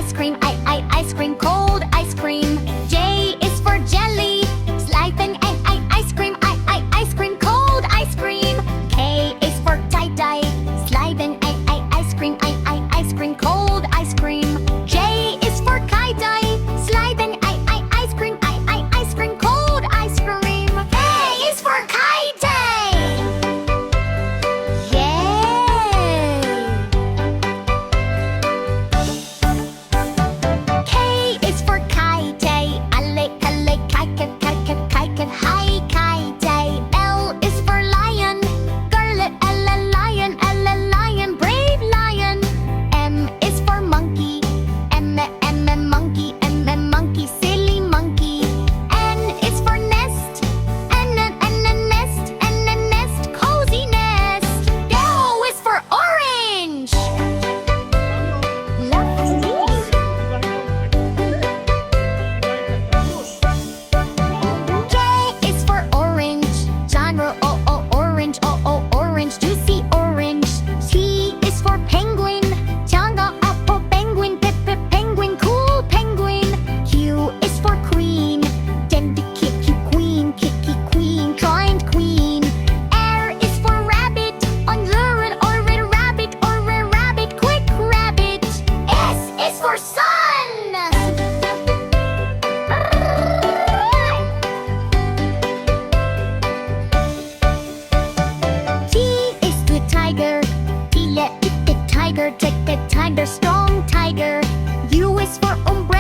ice cream, ice cream, cold ice cream. J is for jelly, slicing ice cream, ice cream, cold ice cream. K is for tie-dye, slicing ice cream, ice cream, cold ice cream. J is for tie-dye, slicing ice cream, ice cream, cold ice cream. K is for kite. Yay! K is for kite. Kite, hi kite. L is for lion. Lion, brave lion. M is for monkey. Monkey, silly monkey. N is for nest. Nest, cozy nest. O is for orange. Lovely. J is for orange. Genre, orange, orange, juicy orange. T is for penguin. 장어, apple, penguin, penguin, cool penguin. Q is for queen. Dandy, kicky, queen, giant queen. R is for rabbit. Unlured, rabbit, quick rabbit. S is for sun. T is the tiger. Tiger, strong tiger. U is for umbrella.